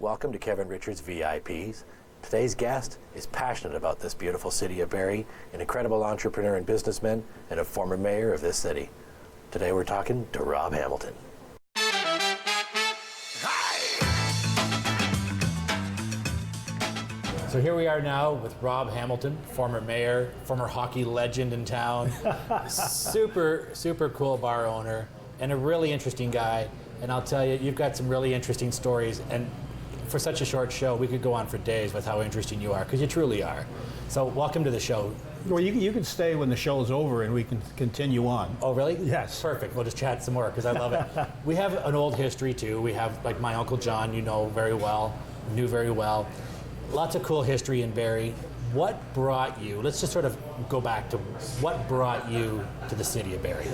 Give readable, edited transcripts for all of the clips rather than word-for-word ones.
Welcome to Kevin Richards VIPs. Today's guest is passionate about this beautiful city of Barrie, an incredible entrepreneur and businessman, and a former mayor of this city. Today we're talking to Rob Hamilton. So here we are now with Rob Hamilton, former mayor, former hockey legend in town, super cool bar owner, and a really interesting guy. And I'll tell you, you've got some really interesting stories, and for such a short show, we could go on for days with how interesting you are, because you truly are. So welcome to the show. Well, you can stay when the show's over and we can continue on. Oh, really? Yes. Perfect. We'll just chat some more, because I love it. We have an old history, too. We have, like, my Uncle John, you know very well, knew very well. Lots of cool history in Barrie. What brought you, let's just sort of go back to what brought you to the city of Barrie?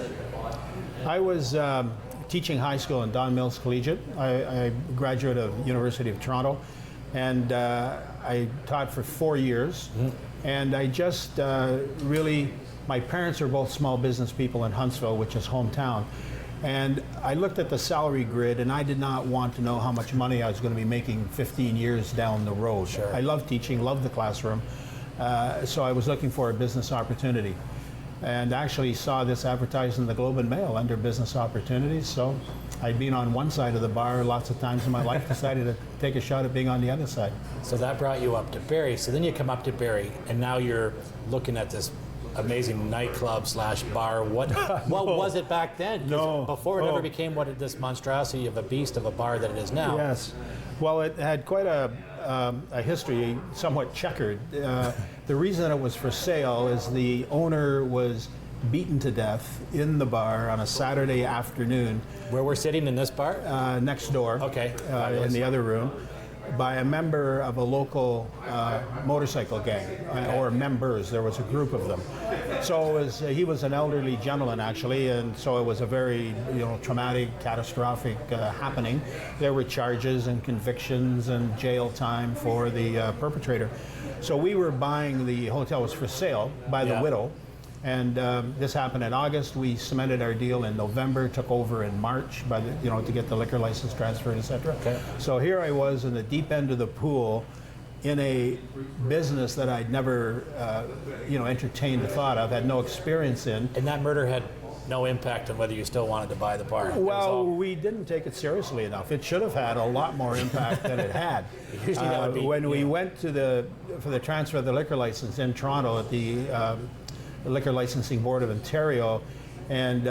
I was teaching high school in Don Mills Collegiate. I graduate of University of Toronto, and I taught for 4 years. Mm-hmm. And I just really, my parents are both small business people in Huntsville, which is hometown. And I looked at the salary grid, and I did not want to know how much money I was going to be making 15 years down the road. Sure. I love teaching, love the classroom, so I was looking for a business opportunity. And actually saw this advertised in the Globe and Mail under business opportunities. So I'd been on one side of the bar lots of times in my life, decided to take a shot at being on the other side. So that brought you up to Barrie. So then you come up to Barrie, and now you're looking at this amazing nightclub slash bar. What was it back then? No. Before it ever became what this monstrosity of a beast of a bar that it is now. Yes. Well, it had quite a history, somewhat checkered. The reason it was for sale is the owner was beaten to death in the bar on a Saturday afternoon. Where we're sitting in this bar? Next door. Okay. In the other room, by a member of a local motorcycle gang, or members. There was a group of them. So it was, he was an elderly gentleman, actually, and so it was a very traumatic, catastrophic happening. There were charges and convictions and jail time for the perpetrator. So we were buying, the hotel was for sale by the widow. And this happened in August. We cemented our deal in November, took over in March by the, to get the liquor license transferred, etc. Okay. So here I was in the deep end of the pool in a business that I'd never, entertained the thought of, had no experience in. And that murder had no impact on whether you still wanted to buy the bar? Well, we didn't take it seriously enough. It should have had a lot more impact than it had. When we went for the transfer of the liquor license in Toronto at the Liquor Licensing Board of Ontario, and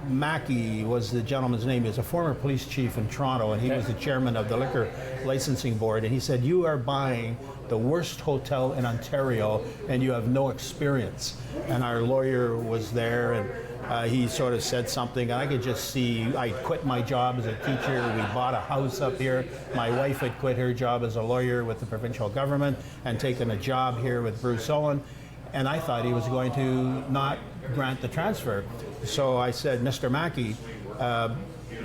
Mackey was the gentleman's name. He was a former police chief in Toronto, and he was the chairman of the Liquor Licensing Board, and he said, "You are buying the worst hotel in Ontario, and you have no experience." And our lawyer was there, and he sort of said something, and I could just see, I quit my job as a teacher. We bought a house up here. My wife had quit her job as a lawyer with the provincial government and taken a job here with Bruce Owen. And I thought he was going to not grant the transfer. So I said, "Mr. Mackey,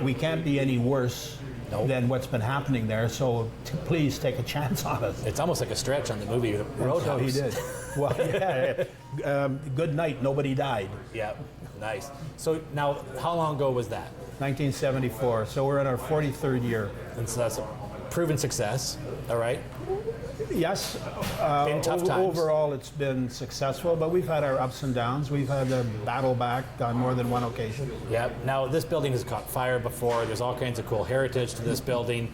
we can't be any worse than what's been happening there, so please take a chance on us." It's almost like a stretch on the movie Roadhouse. So he did. Well, yeah. Good night, nobody died. Yeah, nice. So now, how long ago was that? 1974, so we're in our 43rd year. And so that's a proven success, all right? Yes. In tough times. Overall, it's been successful, but we've had our ups and downs. We've had to battle back on more than one occasion. Yeah. Now, this building has caught fire before. There's all kinds of cool heritage to this building.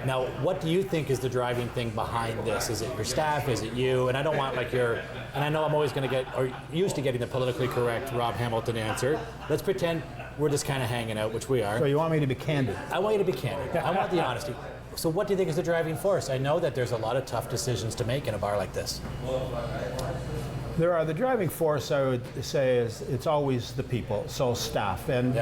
Now, what do you think is the driving thing behind this? Is it your staff? Is it you? And I don't want and I know I'm always going to get, or used to getting the politically correct Rob Hamilton answer. Let's pretend we're just kind of hanging out, which we are. So you want me to be candid? I want you to be candid. I want the honesty. So what do you think is the driving force? I know that there's a lot of tough decisions to make in a bar like this. There are. The driving force, I would say, is it's always the people, so staff. And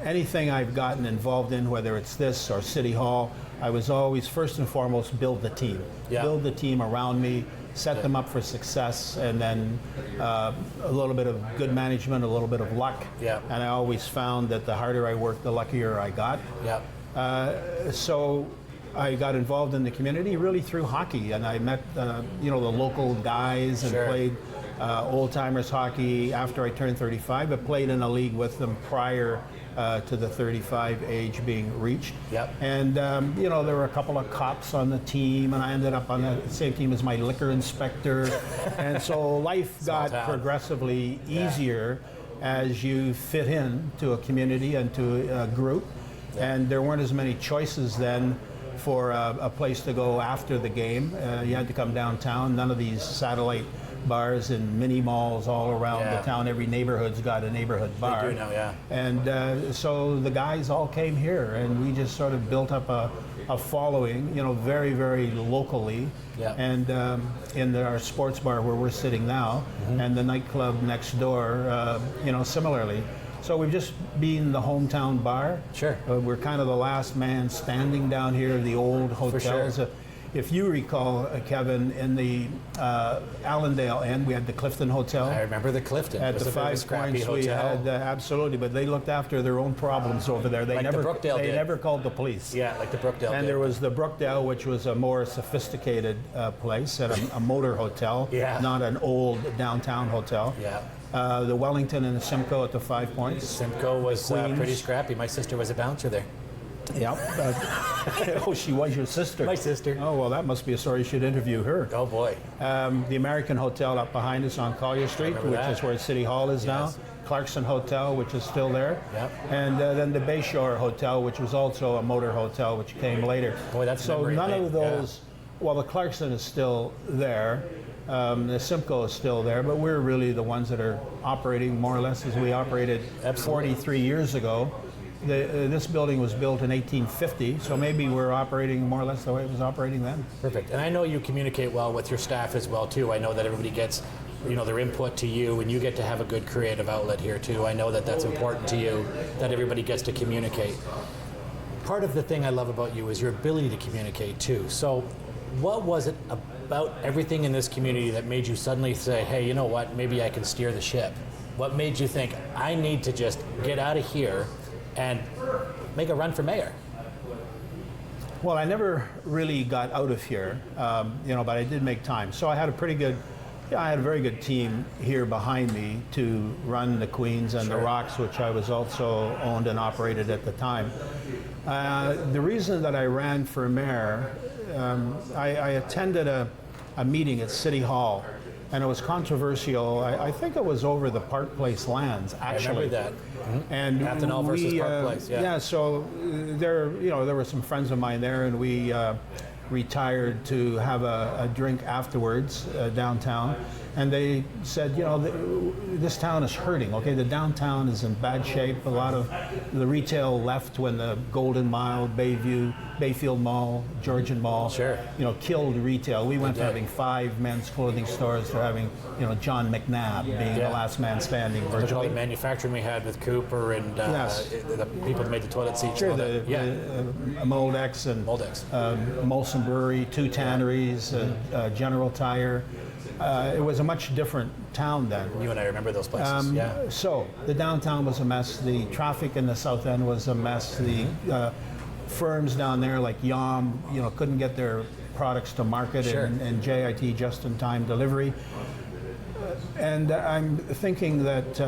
anything I've gotten involved in, whether it's this or City Hall, I was always, first and foremost, build the team. Yeah. Build the team around me, set them up for success, and then a little bit of good management, a little bit of luck. Yeah. And I always found that the harder I worked, the luckier I got. Yeah. So I got involved in the community really through hockey, and I met the local guys and played old timers hockey after I turned 35, but played in a league with them prior to the 35 age being reached. Yep. And you know, there were a couple of cops on the team, and I ended up on the same team as my liquor inspector. And so life got progressively easier as you fit in to a community and to a group. And there weren't as many choices then for a place to go after the game. You had to come downtown. None of these satellite bars and mini malls all around the town. Every neighborhood's got a neighborhood bar. They do now, yeah. And so the guys all came here, and we just sort of built up a following, you know, very, very locally. Yeah. And in our sports bar where we're sitting now, and the nightclub next door, you know, similarly. So we've just been the hometown bar. Sure. We're kind of the last man standing down here, the old hotels. sure. If you recall, Kevin, in the Allendale end, we had the Clifton Hotel. I remember the Clifton. At It was the a very 5 scrappy Points, we hotel. had absolutely, but they looked after their own problems over there. They Like the never, Brookdale they did. never called the police. Yeah, like the Brookdale And did. there was the Brookdale, which was a more sophisticated place, at a motor hotel, Yeah. not an old downtown hotel. Yeah. The Wellington and the Simcoe at the 5 Points. Simcoe was Queens. pretty scrappy. My sister was a bouncer there. Yep. Oh, she was your sister. My sister. Oh, well, that must be a story. You should interview her. Oh boy. The American Hotel up behind us on Collier Street, remember which that. is where City Hall is now. Yes. Clarkson Hotel, which is still there. Yep. And then the Bayshore Hotel, which was also a motor hotel, which came later. Boy, that's so memory none lane, of those. Well, the Clarkson is still there. The Simcoe is still there, but we're really the ones that are operating more or less as we operated Absolutely. 43 years ago. This building was built in 1850, so maybe we're operating more or less the way it was operating then. Perfect. And I know you communicate well with your staff as well too. I know that everybody gets, you know, their input to you, and you get to have a good creative outlet here too. I know that that's important to you, that everybody gets to communicate. Part of the thing I love about you is your ability to communicate too. So what was it about everything in this community that made you suddenly say, hey, you know what, maybe I can steer the ship? What made you think, I need to just get out of here and make a run for mayor? Well, I never really got out of here, you know, but I did make time. So I had a very good team here behind me to run the Queens and the Rocks, which I was also owned and operated at the time. The reason that I ran for mayor, I attended a meeting at City Hall, and it was controversial. I think it was over the Park Place lands, actually. I remember that. And Athenal versus Park Place, yeah. So there were some friends of mine there, and we retired to have a drink afterwards downtown. And they said, you know, this town is hurting. Okay, the downtown is in bad shape. A lot of the retail left when the Golden Mile, Bayfield Mall, Georgian Mall, you know, killed retail. We went from having 5 men's clothing stores to having, you know, John McNabb being the last man standing Look at all virtually. the manufacturing we had with Cooper and the people that made the toilet seats. Sure, and all that. the Moldex and Moldex. Molson Brewery, 2 tanneries, General Tire. It was a much different town then. You and I remember those places. Yeah. So the downtown was a mess. The traffic in the south end was a mess. The firms down there like Yom, you know, couldn't get their products to market, and JIT, just-in-time delivery. And I'm thinking that,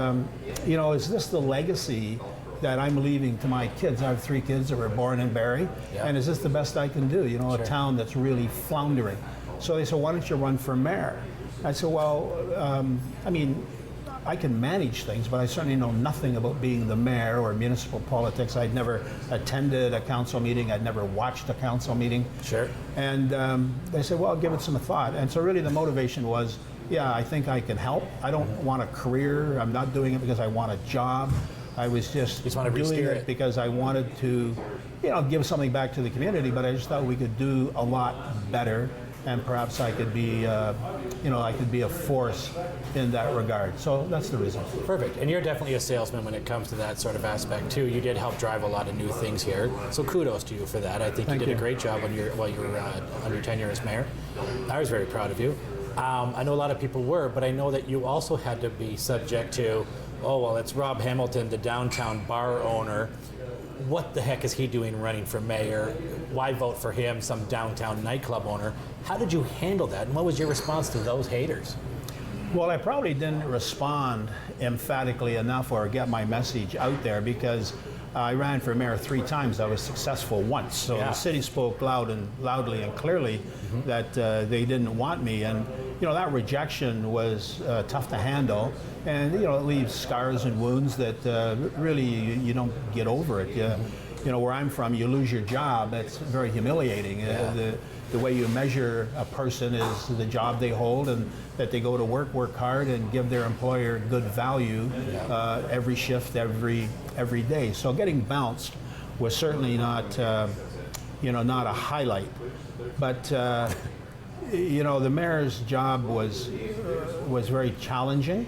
you know, is this the legacy that I'm leaving to my kids? I have 3 kids that were born in Barrie, and is this the best I can do? You know, a town that's really floundering. So they said, why don't you run for mayor? I said, well, I mean, I can manage things, but I certainly know nothing about being the mayor or municipal politics. I'd never attended a council meeting. I'd never watched a council meeting. Sure. And they said, well, give it some thought. And so really the motivation was, yeah, I think I can help. I don't want a career. I'm not doing it because I want a job. I was just doing it because I wanted to, you know, give something back to the community, but I just thought we could do a lot better. And perhaps I could be, you know, I could be a force in that regard. So that's the reason. Perfect. And you're definitely a salesman when it comes to that sort of aspect too. You did help drive a lot of new things here. So kudos to you for that. I think you did a great job on your on your tenure as mayor. I was very proud of you. I know a lot of people were, but I know that you also had to be subject to, oh well, it's Rob Hamilton, the downtown bar owner. What the heck is he doing running for mayor? Why vote for him, some downtown nightclub owner? How did you handle that, and what was your response to those haters? Well, I probably didn't respond emphatically enough or get my message out there because I ran for mayor 3 times. I was successful once. So the city spoke loudly and clearly that they didn't want me. And, that rejection was tough to handle. And, it leaves scars and wounds that really you don't get over it. Where I'm from, you lose your job. That's very humiliating. The way you measure a person is the job they hold and that they go to work hard and give their employer good value every shift, every day. So getting bounced was certainly not, not a highlight. But, the mayor's job was very challenging.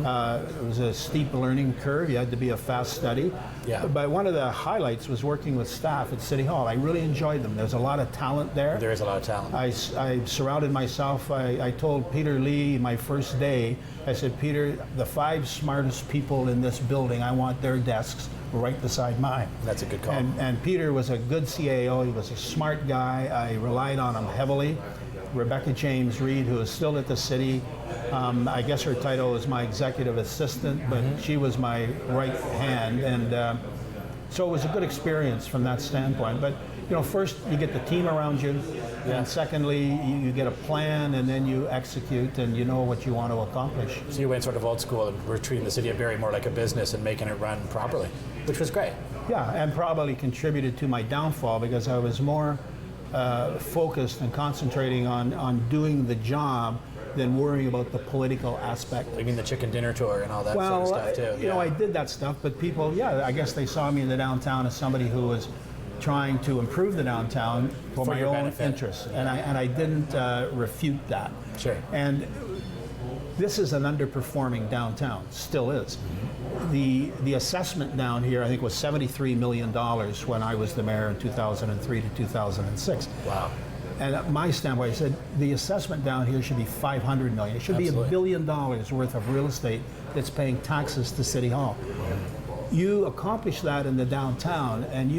It was a steep learning curve. You had to be a fast study. Yeah. But one of the highlights was working with staff at City Hall. I really enjoyed them. There's a lot of talent there. There is a lot of talent. I surrounded myself. I told Peter Lee my first day, I said, Peter, the 5 smartest people in this building, I want their desks right beside mine. That's a good call. And Peter was a good CAO. He was a smart guy. I relied on him heavily. Rebecca James Reed, who is still at the city. I guess her title is my executive assistant, but she was my right hand. And so it was a good experience from that standpoint. But, first you get the team around you, and secondly, you get a plan, and then you execute, and you know what you want to accomplish. So you went sort of old school and were treating the city of Barrie more like a business and making it run properly, which was great. Yeah, and probably contributed to my downfall because I was more focused and concentrating on doing the job than worrying about the political aspect. You mean the chicken dinner tour and all that sort of stuff too? I did that stuff, but people, I guess they saw me in the downtown as somebody who was trying to improve the downtown for my own benefit. Interests, and I didn't refute that. Sure. And this is an underperforming downtown, still is. The assessment down here, I think, was $73 million when I was the mayor in 2003 to 2006. Wow. And at my standpoint, I said, the assessment down here should be $500 million. It should be $1 billion worth of real estate that's paying taxes to City Hall. You accomplish that in the downtown, and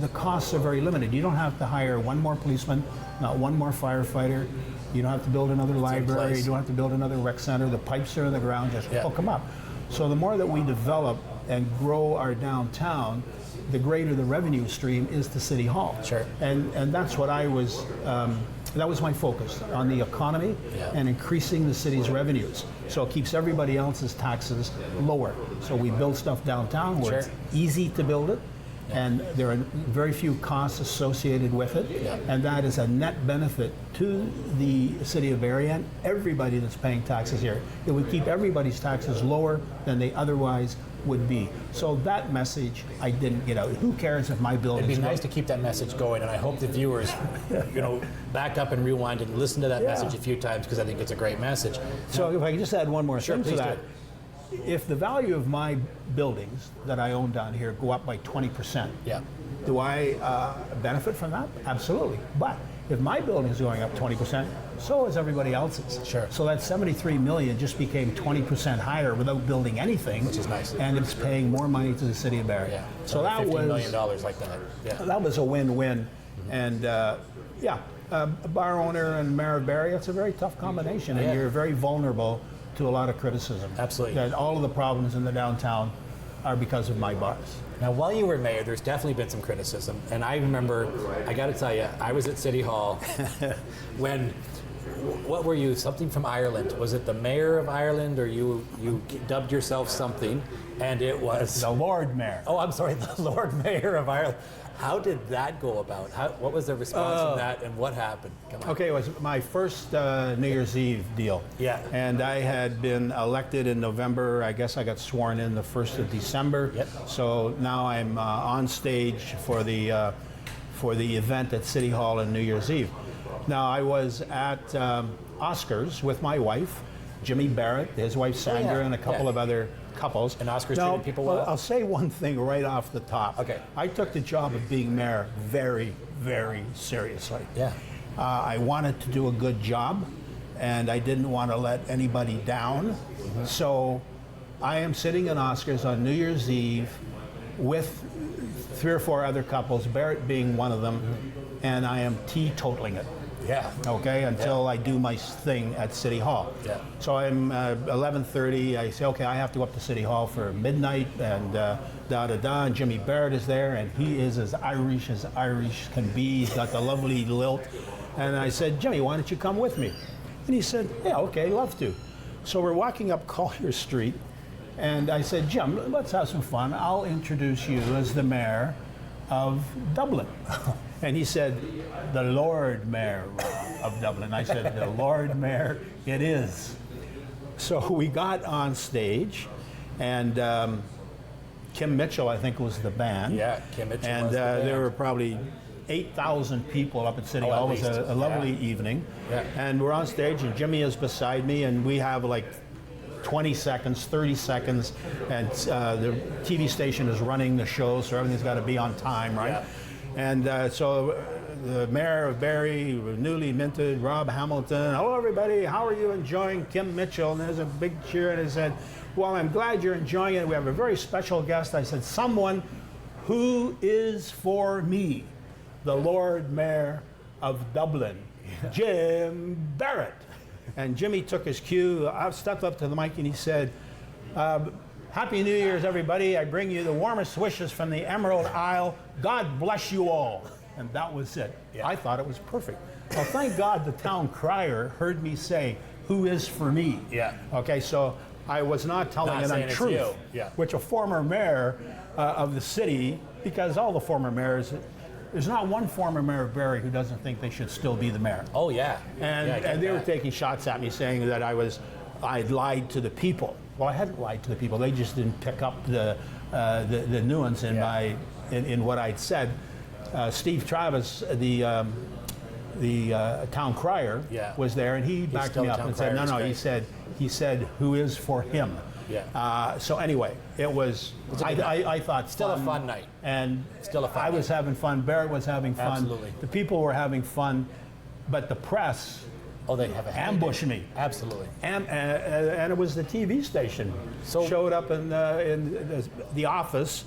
the costs are very limited. You don't have to hire one more policeman, not one more firefighter. You don't have to build another library. You don't have to build another rec center. The pipes are in the ground, just hook them up. So the more that we develop and grow our downtown, the greater the revenue stream is to City Hall. Sure. And that's what I was, that was my focus, on the economy and increasing the city's revenues. So it keeps everybody else's taxes lower. So we build stuff downtown where it's easy to build it, and there are very few costs associated with it, and that is a net benefit to the city of Barrie and everybody that's paying taxes here. It would keep everybody's taxes lower than they otherwise would be. So that message I didn't get out. Who cares if my building? It'd be nice to keep that message going, and I hope the viewers, back up and rewind and listen to that message a few times, because I think it's a great message. So if I can just add one more thing to that. Do. If the value of my buildings that I own down here go up by 20%, do I benefit from that? Absolutely. But if my building is going up 20%, so is everybody else's. Sure. So that $73 million just became 20% higher without building anything, which is nice. And it's paying more money to the city of Barrie. Yeah. So that was $15 million like that. Yeah. That was a win-win, and a bar owner and mayor of Barrie, it's a very tough combination, and you're very vulnerable to a lot of criticism. Absolutely. That all of the problems in the downtown are because of my bars. Now, while you were mayor, there's definitely been some criticism. And I remember, I got to tell you, I was at City Hall when, what were you, something from Ireland? Was it the mayor of Ireland, or you dubbed yourself something, and it was... The Lord Mayor. Oh, I'm sorry, the Lord Mayor of Ireland. How did that go about? What was the response from that, and what happened? Come on. Okay, it was my first New Year's Eve deal. Yeah. And I had been elected in November. I guess I got sworn in the 1st of December. Yep. So now I'm on stage for the event at City Hall on New Year's Eve. Now, I was at Oscars with my wife, Jimmy Barrett, his wife Sandra, and a couple of other couples. And Oscars treated people well? I'll say one thing right off the top. Okay. I took the job of being mayor very, very seriously. Yeah. I wanted to do a good job, and I didn't want to let anybody down. Mm-hmm. So I am sitting in Oscars on New Year's Eve with 3 or 4 other couples, Barrett being one of them, and I am teetotaling it. Yeah. Okay, until I do my thing at City Hall. Yeah. So I'm 11:30. I say, okay, I have to go up to City Hall for midnight, and and Jimmy Barrett is there, and he is as Irish can be. He's got the lovely lilt. And I said, Jimmy, why don't you come with me? And he said, yeah, okay, love to. So we're walking up Collier Street, and I said, Jim, let's have some fun. I'll introduce you as the mayor of Dublin. And he said, the Lord Mayor of Dublin. I said, the Lord Mayor it is. So we got on stage, and Kim Mitchell, I think, was the band. Yeah, Kim Mitchell and was the band. There were probably 8,000 people up at City Hall. It was a lovely evening. Yeah. And we're on stage, and Jimmy is beside me, and we have like 20 seconds, 30 seconds, and the TV station is running the show, so everything's got to be on time, right? Yeah. And so the mayor of Barrie, newly minted, Rob Hamilton, hello everybody, how are you enjoying Kim Mitchell? And there's a big cheer, and I said, well, I'm glad you're enjoying it. We have a very special guest. I said, someone who is for me, the Lord Mayor of Dublin, Jim Barrett. And Jimmy took his cue. I stepped up to the mic and he said, Happy New Year's, everybody. I bring you the warmest wishes from the Emerald Isle. God bless you all. And that was it. Yeah. I thought it was perfect. Well, thank God the town crier heard me say, who is for me? Yeah. Okay, so I was not telling an untruth, which a former mayor of the city, because all the former mayors, there's not one former mayor of Barrie who doesn't think they should still be the mayor. Oh, yeah. And they were taking shots at me saying that I'd lied to the people. Well, I hadn't lied to the people. They just didn't pick up the nuance in what I'd said. Steve Travis, the town crier, was there, and he backed me up and said, no, he said, who is for him? Yeah. So anyway, it was I thought still a fun night, and still a fun I was night. having fun. Barrett was having fun. Absolutely. The people were having fun, but the press they have ambushed me. Absolutely. And it was the TV station showed up in the office.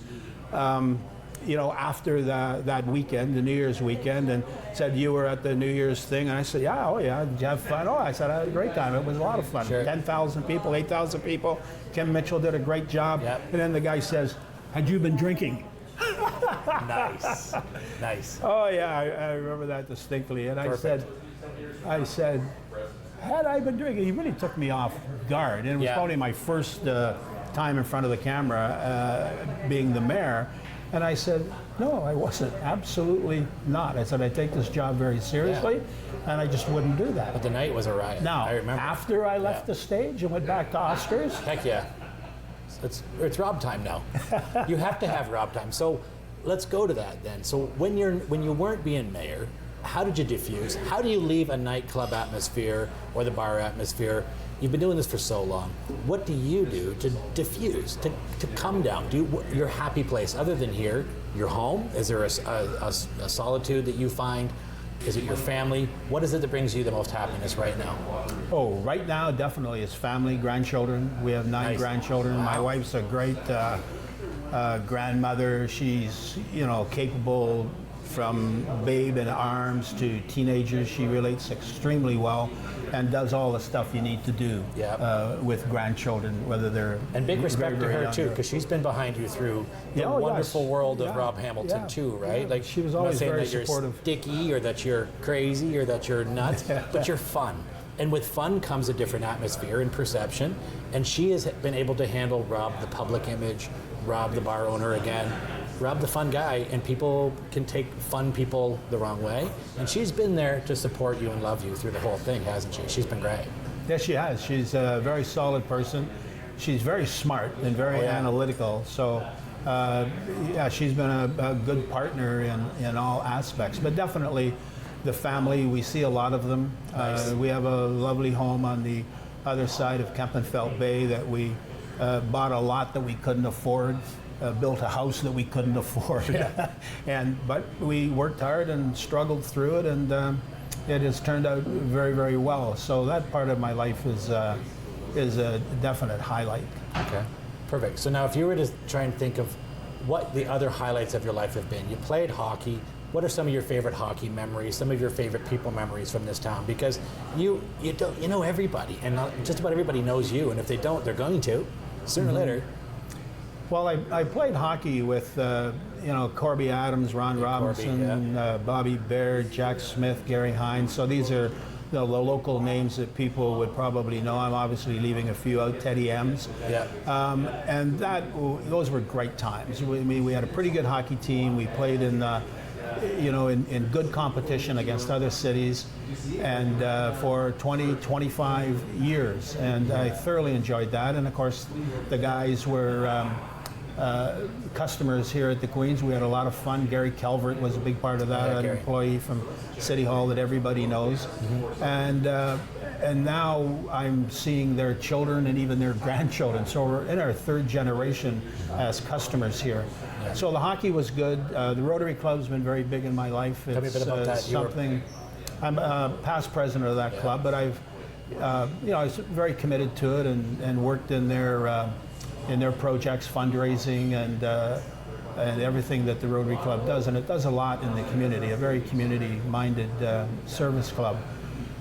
After that weekend, the New Year's weekend, and said, you were at the New Year's thing, and I said, yeah, did you have fun? Oh, I said, I had a great time. It was a lot of fun. Sure. 10,000 people, 8,000 people. Kim Mitchell did a great job. Yep. And then the guy says, had you been drinking? Nice. Oh, yeah, I remember that distinctly. And I said, had I been drinking? He really took me off guard. And it was probably my first time in front of the camera being the mayor. And I said, no, I wasn't. Absolutely not. I said, I take this job very seriously, and I just wouldn't do that. But the night was a riot. Now, I remember. after I left the stage and went back to Oscars. Heck yeah. It's Rob time now. You have to have Rob time. So let's go to that then. So when you weren't being mayor, how did you diffuse? How do you leave a nightclub atmosphere or the bar atmosphere? You've been doing this for so long. What do you do to diffuse, to come down? Your happy place, other than here, your home? Is there a solitude that you find? Is it your family? What is it that brings you the most happiness right now? Oh, right now, definitely it's family, grandchildren. We have 9 grandchildren. Wow. My wife's a great grandmother. She's, capable from babe in arms to teenagers. She relates extremely well and does all the stuff you need to do with grandchildren, whether they're and big respect very, to her young. too, because she's been behind you through the wonderful world of Rob Hamilton too, right? Like she was always very supportive. You're sticky or that you're crazy or that you're nuts, but you're fun. And with fun comes a different atmosphere and perception. And she has been able to handle Rob the public image, Rob the bar owner again, Rob the fun guy, and people can take fun people the wrong way. And she's been there to support you and love you through the whole thing, hasn't she? She's been great. Yes, she has. She's a very solid person. She's very smart and very analytical. So, she's been a good partner in all aspects. But definitely the family, we see a lot of them. Nice. We have a lovely home on the other side of Kempenfelt Bay that we bought a lot that we couldn't afford. Built a house that we couldn't afford, but we worked hard and struggled through it, and it has turned out very, very well. So that part of my life is a definite highlight. Okay, perfect. So now, if you were to try and think of what the other highlights of your life have been, you played hockey, what are some of your favorite hockey memories, some of your favorite people memories from this town? Because you know everybody, and just about everybody knows you, and if they don't, they're going to, sooner or later. Well, I played hockey with, Corby Adams, Ron Robinson, Bobby Baird, Jack Smith, Gary Hines. So these are the local names that people would probably know. I'm obviously leaving a few out, Teddy Ems. Yeah. And those were great times. We had a pretty good hockey team. We played in good competition against other cities, and for 20, 25 years. And I thoroughly enjoyed that. And of course, the guys were customers here at the Queens. We had a lot of fun. Gary Calvert was a big part of that, an employee from City Hall that everybody knows. And now I'm seeing their children and even their grandchildren. So we're in our third generation as customers here. Yeah. So the hockey was good. The Rotary Club's been very big in my life. Tell me a bit about that. Something. I'm past president of that club, but I was very committed to it and worked in their projects, fundraising, and everything that the Rotary Club does. And it does a lot in the community, a very community-minded service club.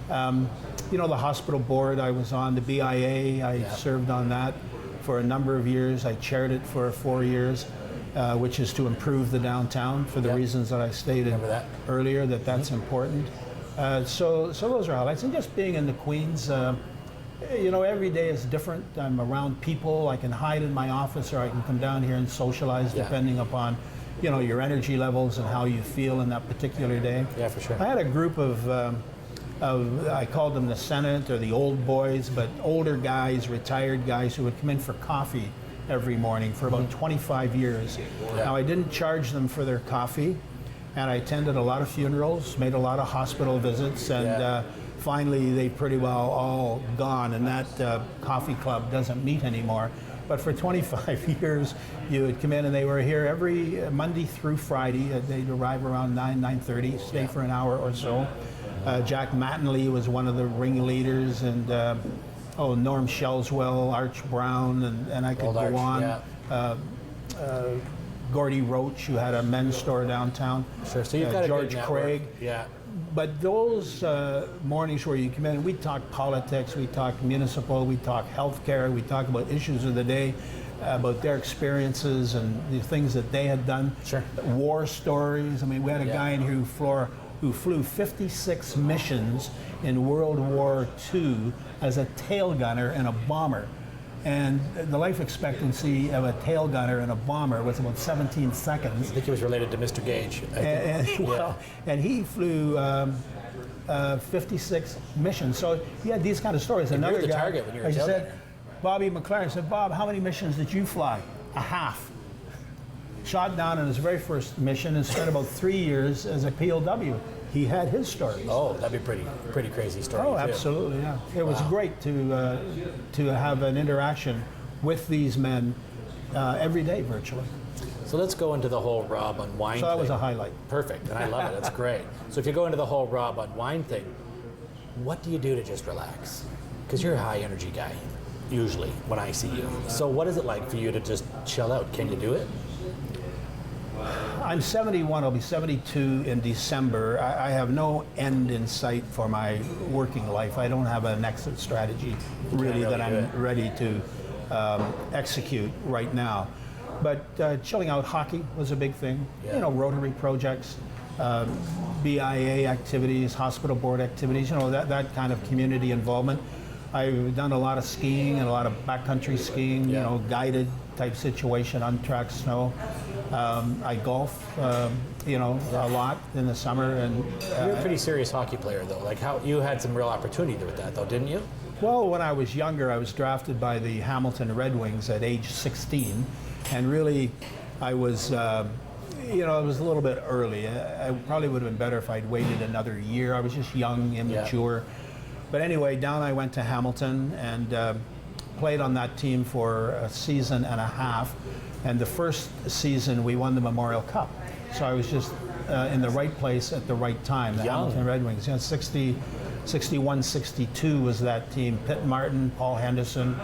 The hospital board I was on, the BIA, I served on that for a number of years. I chaired it for 4 years, which is to improve the downtown for the reasons that I stated earlier, that's important. So those are highlights. And just being in the Queens, every day is different. I'm around people. I can hide in my office, or I can come down here and socialize, depending upon, your energy levels and how you feel in that particular day. Yeah, for sure. I had a group of I called them the Senate or the old boys, but older guys, retired guys who would come in for coffee every morning for about 25 years. Yeah. Now, I didn't charge them for their coffee, and I attended a lot of funerals, made a lot of hospital visits, and finally they pretty well all gone, and that coffee club doesn't meet anymore. But for 25 years, you would come in, and they were here every Monday through Friday. They'd arrive around 9:30, stay for an hour or so. Jack Mattingly was one of the ringleaders, and Norm Shelswell, Arch Brown, and I could go on. Gordy Roach, who had a men's store downtown. Sure, so you've got George a good Craig. Yeah. But those mornings where you come in, we talk politics, we talk municipal, we talk healthcare, we talk about issues of the day, about their experiences and the things that they had done. Sure. War stories. I mean, we had a guy in here who flew 56 missions in World War II as a tail gunner in a bomber. And the life expectancy of a tail gunner in a bomber was about 17 seconds. I think he was related to Mr. Gage. And he flew 56 missions. So he had these kind of stories. And another you're the guy, target when you're a I tail said, gunner. Bobby McLaren said, Bob, how many missions did you fly? A half. Shot down on his very first mission and spent about 3 years as a POW. He had his stories. Oh, that'd be pretty crazy story. Oh, too. Absolutely, yeah. It was great to have an interaction with these men every day, virtually. So let's go into the whole Rob on wine thing. So that was a highlight. Perfect, and I love it. That's great. So if you go into the whole Rob on wine thing, what do you do to just relax? Because you're a high energy guy, usually, when I see you. So what is it like for you to just chill out? Can you do it? I'm 71, I'll be 72 in December. I have no end in sight for my working life. I don't have an exit strategy really that I'm ready to execute right now. But chilling out, hockey was a big thing. Yeah. Rotary projects, BIA activities, hospital board activities, that kind of community involvement. I've done a lot of skiing and a lot of backcountry skiing, guided type situation, untracked snow. I golf, a lot in the summer. And you're a pretty serious hockey player, though. Like, how you had some real opportunity with that, though, didn't you? Well, when I was younger, I was drafted by the Hamilton Red Wings at age 16, and really, I was, it was a little bit early. I probably would have been better if I'd waited another year. I was just young, immature. Yeah. But anyway, down I went to Hamilton and played on that team for a season and a half. And the first season, we won the Memorial Cup. So I was just in the right place at the right time. The Hamilton Red Wings. 61, 62 was that team. Pitt Martin, Paul Henderson.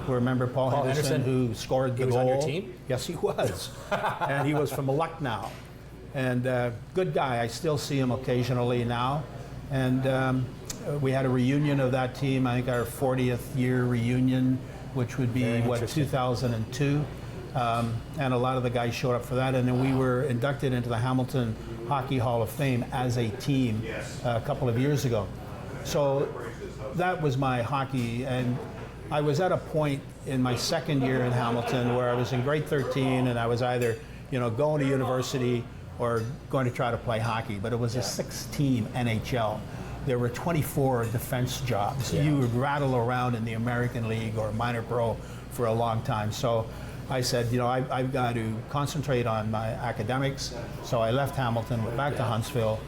Remember Paul Henderson, who scored the goal? He was on your team? Yes, he was. And he was from Lucknow. And good guy. I still see him occasionally now. And we had a reunion of that team, I think our 40th year reunion, which would be, 2002. And a lot of the guys showed up for that. And then we were inducted into the Hamilton Hockey Hall of Fame as a team a couple of years ago. So that was my hockey. And I was at a point in my second year in Hamilton where I was in grade 13 and I was either, going to university or going to try to play hockey. But it was a 6-team NHL. There were 24 defense jobs. You would rattle around in the American League or minor pro for a long time. So I said, I've got to concentrate on my academics. So I left Hamilton, went back to Huntsville,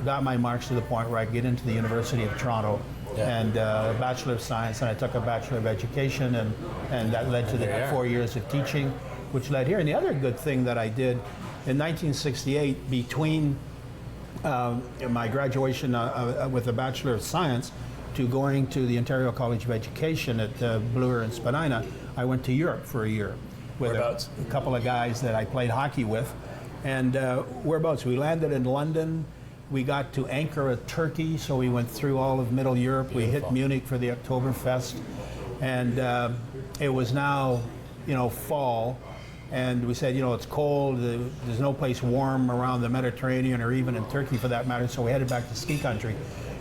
got my marks to the point where I could get into the University of Toronto and a Bachelor of Science, and I took a Bachelor of Education, and that led to the 4 years of teaching, which led here. And the other good thing that I did in 1968, between my graduation with a Bachelor of Science to going to the Ontario College of Education at Bloor and Spadina, I went to Europe for a year with a couple of guys that I played hockey with. And whereabouts? We landed in London. We got to Ankara, Turkey, so we went through all of Middle Europe. Beautiful. We hit Munich for the Oktoberfest. And it was now, fall. And we said, it's cold, there's no place warm around the Mediterranean or even in Turkey for that matter, so we headed back to ski country.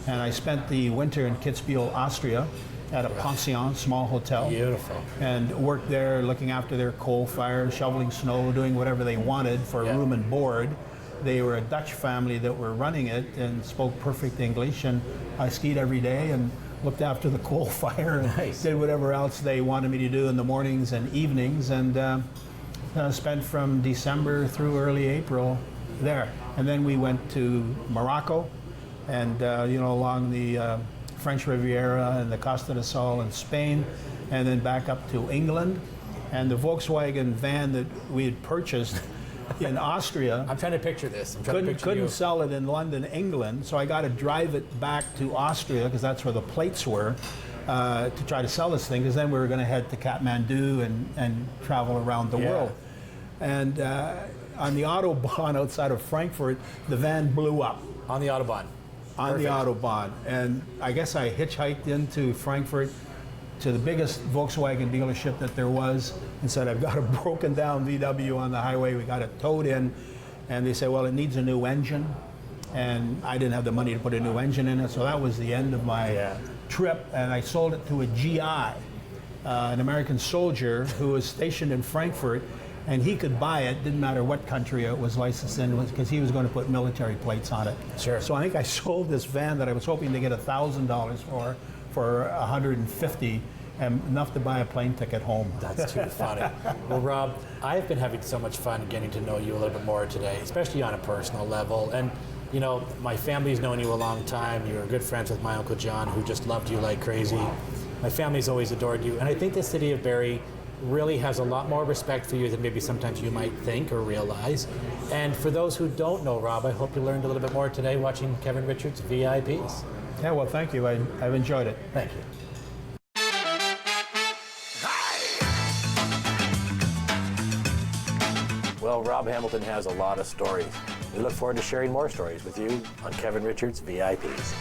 And I spent the winter in Kitzbühel, Austria at a pension, small hotel. Beautiful. And worked there looking after their coal fire, shoveling snow, doing whatever they wanted for room and board. They were a Dutch family that were running it and spoke perfect English, and I skied every day and looked after the coal fire and did whatever else they wanted me to do in the mornings and evenings, and spent from December through early April there. And then we went to Morocco and, along the French Riviera and the Costa del Sol in Spain, and then back up to England. And the Volkswagen van that we had purchased in Austria. I'm trying to picture this. Couldn't sell it in London, England, so I got to drive it back to Austria because that's where the plates were to try to sell this thing, because then we were going to head to Kathmandu and travel around the world. And on the Autobahn outside of Frankfurt, the van blew up. On the Autobahn? On the Autobahn. And I guess I hitchhiked into Frankfurt to the biggest Volkswagen dealership that there was and said, I've got a broken down VW on the highway, we got it towed in. And they said, well, it needs a new engine. And I didn't have the money to put a new engine in it, so that was the end of my trip. And I sold it to a GI, an American soldier who was stationed in Frankfurt, and he could buy it, didn't matter what country it was licensed in, because he was going to put military plates on it. Sure. So I think I sold this van that I was hoping to get $1,000 for $150, and enough to buy a plane ticket home. That's too funny. Well, Rob, I've been having so much fun getting to know you a little bit more today, especially on a personal level. And my family's known you a long time. You were good friends with my Uncle John, who just loved you like crazy. My family's always adored you. And I think the city of Barrie really has a lot more respect for you than maybe sometimes you might think or realize. And for those who don't know Rob, I hope you learned a little bit more today watching Kevin Richards' VIPs. Yeah, well, thank you. I've enjoyed it. Thank you. Well, Rob Hamilton has a lot of stories. We look forward to sharing more stories with you on Kevin Richards' VIPs.